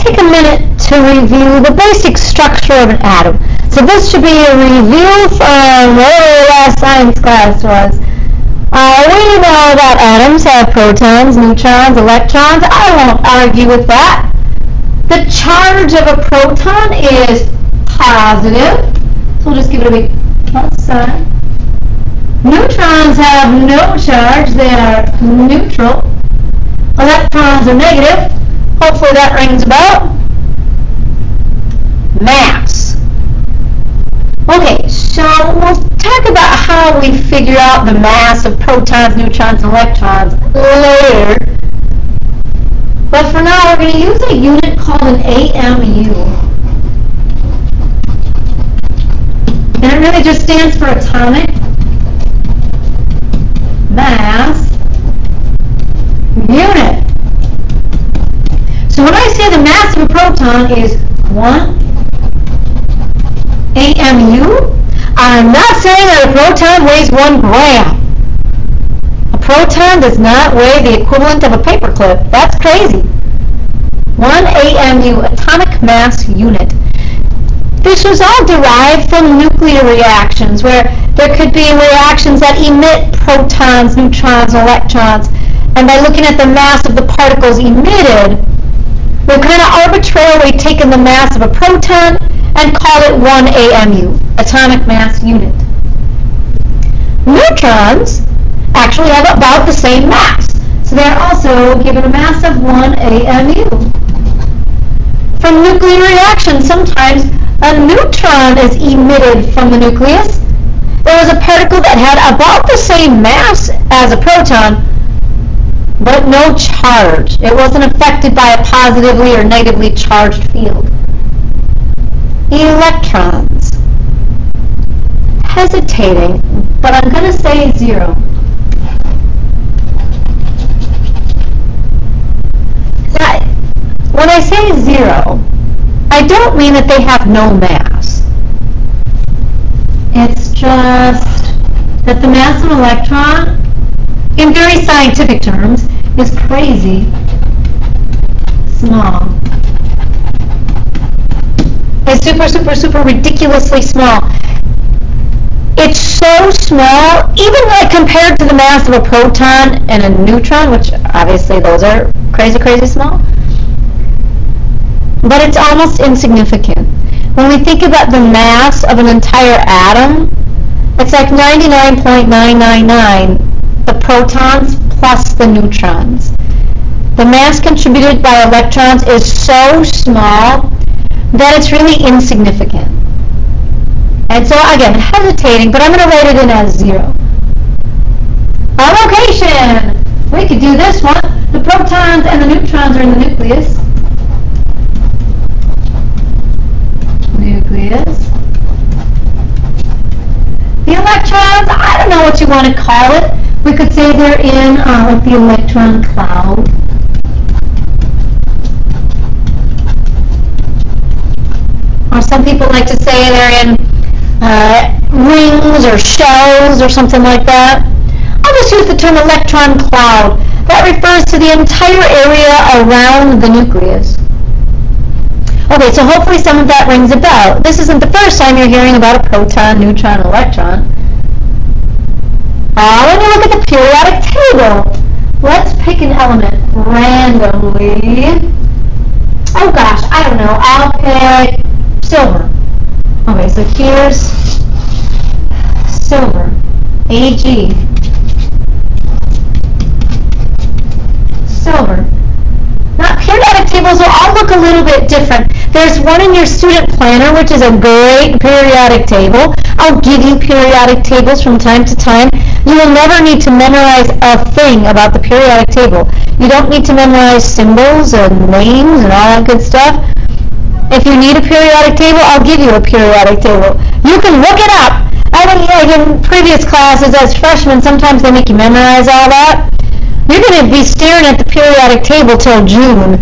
take a minute to review the basic structure of an atom. So this should be a review from whatever the last science class was. We know that atoms have protons, neutrons, electrons. I won't argue with that. The charge of a proton is positive, so we'll just give it a big plus sign. Neutrons have no charge, they are neutral. Electrons are negative. Hopefully that rings a bell. Mass. Okay, so we'll talk about how we figure out the mass of protons, neutrons, and electrons later. But for now, we're going to use a unit called an AMU. And it really just stands for atomic mass unit. So when I say the mass of a proton is 1 AMU, I'm not saying that a proton weighs 1 gram. A proton does not weigh the equivalent of a paperclip. That's crazy. 1 AMU, atomic mass unit. This was all derived from nuclear reactions, where there could be reactions that emit protons, neutrons, and electrons. And by looking at the mass of the particles emitted, we've kind of arbitrarily taken the mass of a proton and called it 1 AMU, atomic mass unit. Neutrons actually have about the same mass, so they're also given a mass of 1 AMU. From nuclear reactions, sometimes a neutron is emitted from the nucleus. There was a particle that had about the same mass as a proton, but no charge. It wasn't affected by a positively or negatively charged field. Electrons. Hesitating, but I'm going to say 0. When I say 0, I don't mean that they have no mass. It's just that the mass of an electron, in very scientific terms, is crazy small. It's super ridiculously small. It's so small, even like compared to the mass of a proton and a neutron, which obviously those are crazy small. But it's almost insignificant. When we think about the mass of an entire atom, it's like 99.999, the protons plus the neutrons. The mass contributed by electrons is so small that it's really insignificant. And so again, hesitating, but I'm going to write it in as 0. Allocation! We could do this one. The protons and the neutrons are in the nucleus. The electrons, I don't know what you want to call it. We could say they're in like the electron cloud. Or some people like to say they're in rings or shells or something like that. I'll just use the term electron cloud. That refers to the entire area around the nucleus. Okay, so hopefully some of that rings a bell. This isn't the first time you're hearing about a proton, neutron, electron. When you look at the periodic table, let's pick an element randomly. Oh gosh, I don't know. I'll pick silver. Okay, so here's silver. Ag. Silver. Now, periodic tables will all look a little bit different. There's one in your student planner, which is a great periodic table. I'll give you periodic tables from time to time. You will never need to memorize a thing about the periodic table. You don't need to memorize symbols and names and all that good stuff. If you need a periodic table, I'll give you a periodic table. You can look it up. I mean, like in previous classes as freshmen, sometimes they make you memorize all that. You're going to be staring at the periodic table till June.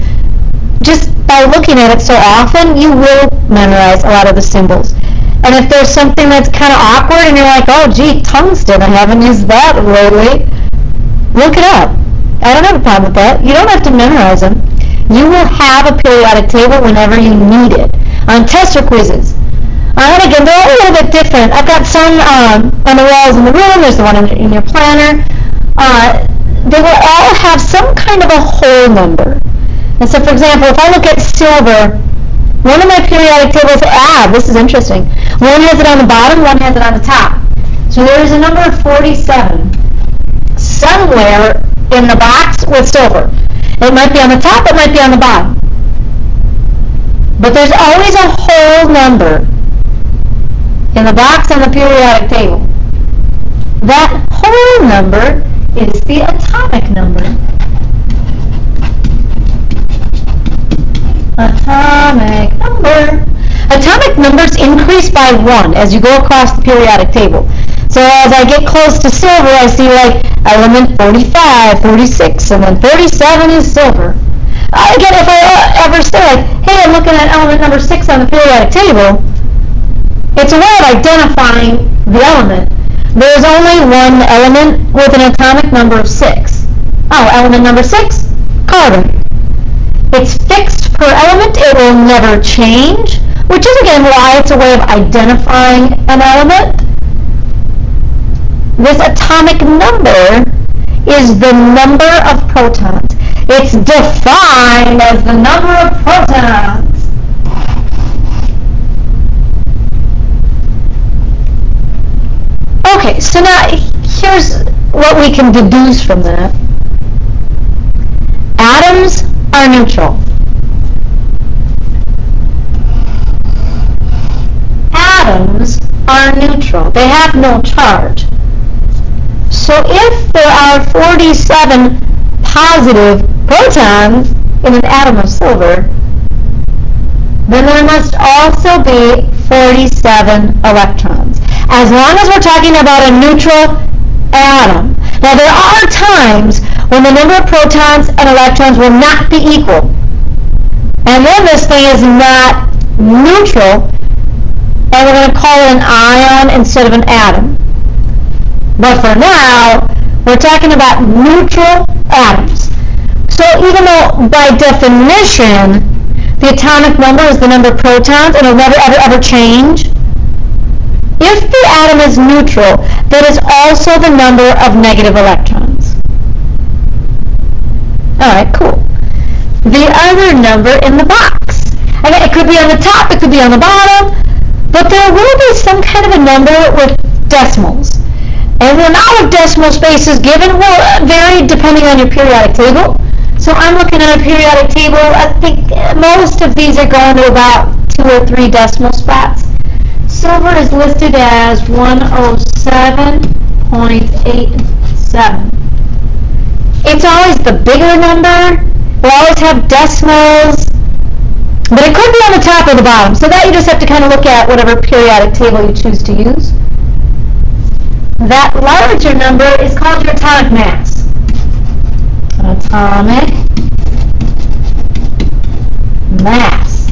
Just by looking at it so often, you will memorize a lot of the symbols. And if there's something that's kind of awkward and you're like, oh gee, tungsten, I haven't used that lately, look it up. I don't have a problem with that. You don't have to memorize them. You will have a periodic table whenever you need it on tests or quizzes. And again, they're all a little bit different. I've got some on the walls in the room. There's the one in your planner. They will all have some kind of a whole number. And so, for example, if I look at silver, one of my periodic tables, this is interesting. One has it on the bottom, one has it on the top. So there's a number of 47 somewhere in the box with silver. It might be on the top, it might be on the bottom. But there's always a whole number in the box on the periodic table. That whole number is the atomic number. Atomic number. Atomic numbers increase by 1 as you go across the periodic table. So as I get close to silver, I see like element 45, 46, and then 47 is silver. Again, if I ever say like, hey, I'm looking at element number 6 on the periodic table, it's a way of identifying the element. There's only one element with an atomic number of 6. Oh, element number 6, carbon. It's fixed per element. It will never change, which is again why it's a way of identifying an element. This atomic number is the number of protons. It's defined as the number of protons. Okay, so now here's what we can deduce from that. Atoms are neutral. Atoms are neutral. They have no charge. So if there are 47 positive protons in an atom of silver, then there must also be 47 electrons. As long as we're talking about a neutral atom. Now there are times when the number of protons and electrons will not be equal. And then this thing is not neutral, and we're going to call it an ion instead of an atom. But for now, we're talking about neutral atoms. So even though by definition the atomic number is the number of protons and it'll never ever change, if the atom is neutral, that is also the number of negative electrons. Alright, cool. The other number in the box. Again, it could be on the top, it could be on the bottom, but there will be some kind of a number with decimals. And the amount of decimal spaces given will vary depending on your periodic table. So I'm looking at a periodic table. I think most of these are going to about 2 or 3 decimal spots. Silver is listed as 107.87. It's always the bigger number. We'll always have decimals. But it could be on the top or the bottom. So that you just have to kind of look at whatever periodic table you choose to use. That larger number is called your atomic mass. Atomic mass.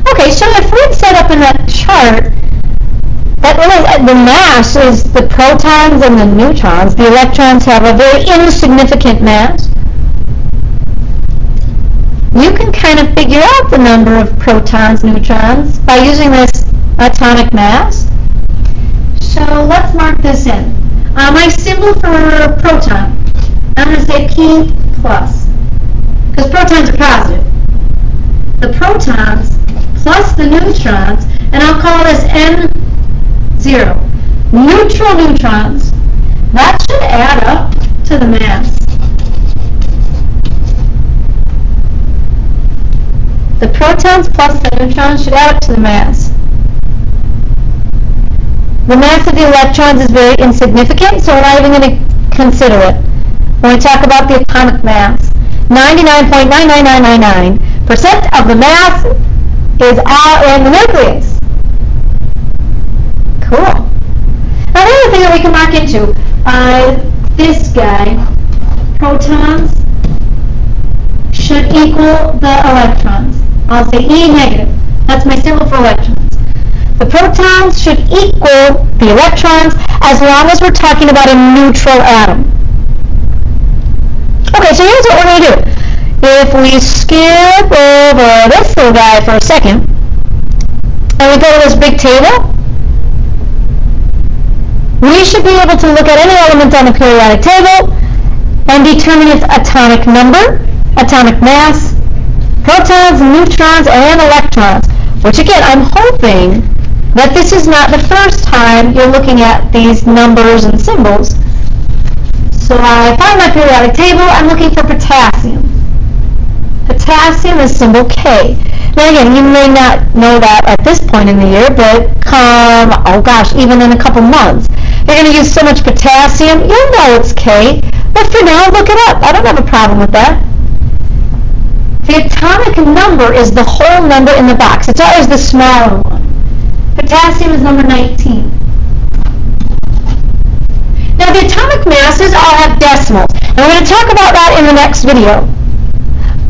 Okay, so if we'd set up in that chart that really the mass is the protons and the neutrons, the electrons have a very insignificant mass. You can kind of figure out the number of protons, neutrons by using this atomic mass. So let's mark this in. My symbol for proton, I'm going to say P plus, because protons are positive. The protons plus the neutrons, and I'll call this N0. Neutral neutrons, that should add up to the mass. The protons plus the neutrons should add up to the mass. The mass of the electrons is very insignificant, so we're not even going to consider it when we talk about the atomic mass. 99.99999% of the mass is out in the nucleus. Cool. Now the other thing that we can mark into, this guy, protons should equal the electrons. I'll say E negative. That's my symbol for electrons. The protons should equal the electrons as long as we're talking about a neutral atom. Okay, so here's what we're going to do. If we skip over this little guy for a second, and we go to this big table, we should be able to look at any element on the periodic table and determine its atomic number, atomic mass, protons, neutrons, and electrons, which again, I'm hoping that this is not the first time you're looking at these numbers and symbols. So I find my periodic table, I'm looking for potassium. Potassium is symbol K. Now again, you may not know that at this point in the year, but come, oh gosh, even in a couple months, you're going to use so much potassium, you'll know it's K. But for now, look it up. I don't have a problem with that. The atomic number is the whole number in the box. It's always the smaller one. Potassium is number 19. Now the atomic masses all have decimals, and we're going to talk about that in the next video.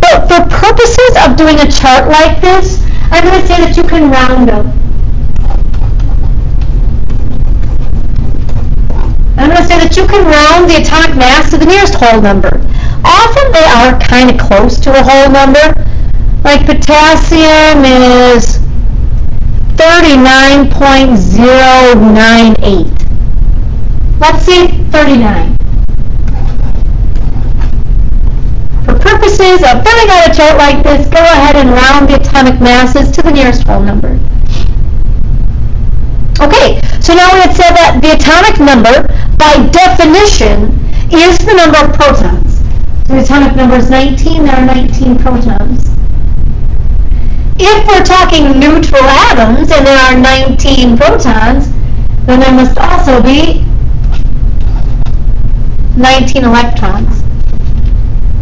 But for purposes of doing a chart like this, I'm going to say that you can round them. I'm going to say that you can round the atomic mass to the nearest whole number. Often they are kind of close to a whole number. Like potassium is 39.098. Let's see, 39. For purposes of filling out a chart like this, go ahead and round the atomic masses to the nearest whole number. Okay, so now we had said that the atomic number, by definition, is the number of protons. So the atomic number is 19, there are 19 protons. If we're talking neutral atoms and there are 19 protons, then there must also be 19 electrons.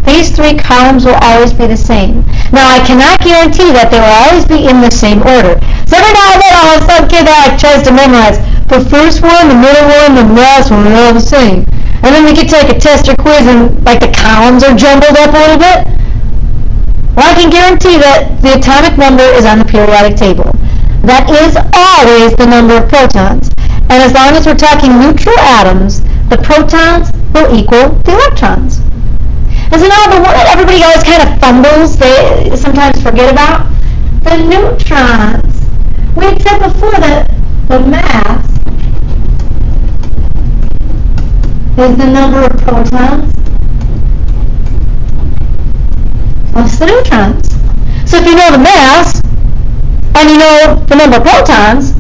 These three columns will always be the same. Now, I cannot guarantee that they will always be in the same order. So every now and then, some kid that tries to memorize the first one, the middle one, the last one, they're all the same. And then we get to like a test or quiz and like the columns are jumbled up a little bit. Well, I can guarantee that the atomic number is on the periodic table. That is always the number of protons. And as long as we're talking neutral atoms, the protons will equal the electrons. And so now the one that everybody always kind of fumbles, they sometimes forget about, the neutrons. We had said before that the mass is the number of protons plus the neutrons. So if you know the mass and you know the number of protons,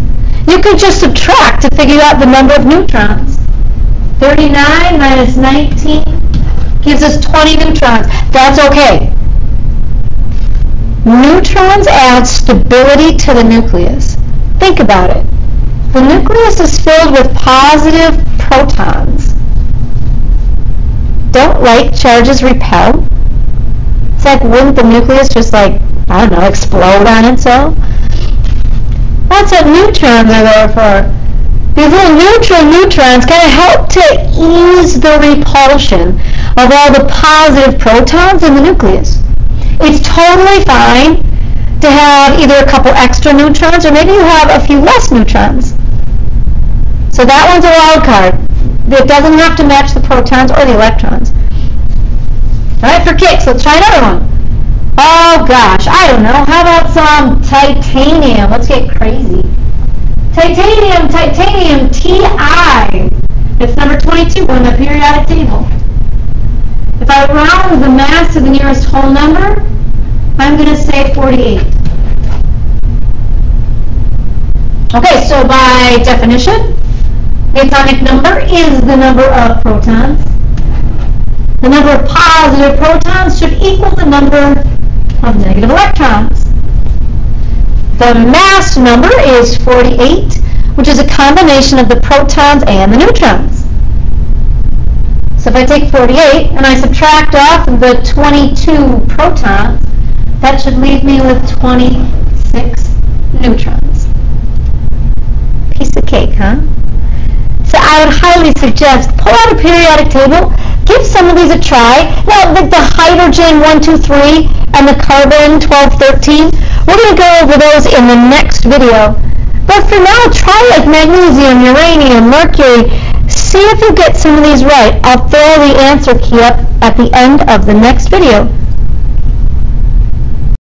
you can just subtract to figure out the number of neutrons. 39 minus 19 gives us 20 neutrons. That's okay. Neutrons add stability to the nucleus. Think about it. The nucleus is filled with positive protons. Don't like charges repel? It's like, wouldn't the nucleus just like, I don't know, explode on itself? That's what neutrons are there for. These little neutral neutrons kind of help to ease the repulsion of all the positive protons in the nucleus. It's totally fine to have either a couple extra neutrons or maybe you have a few less neutrons. So that one's a wild card. It doesn't have to match the protons or the electrons. Alright, for kicks, let's try another one. Oh gosh, I don't know. How about some titanium? Let's get crazy. Titanium, Ti. It's number 22 on the periodic table. If I round the mass to the nearest whole number, I'm going to say 48. Okay, so by definition, the atomic number is the number of protons. The number of positive protons should equal the number of negative electrons. The mass number is 48, which is a combination of the protons and the neutrons. So if I take 48 and I subtract off the 22 protons, that should leave me with 26 neutrons. Piece of cake, huh? So I would highly suggest pull out a periodic table, give some of these a try. Now the hydrogen 1, 2, 3 and the carbon 12, 13, we're going to go over those in the next video. But for now, try like magnesium, uranium, mercury. See if you get some of these right. I'll throw the answer key up at the end of the next video.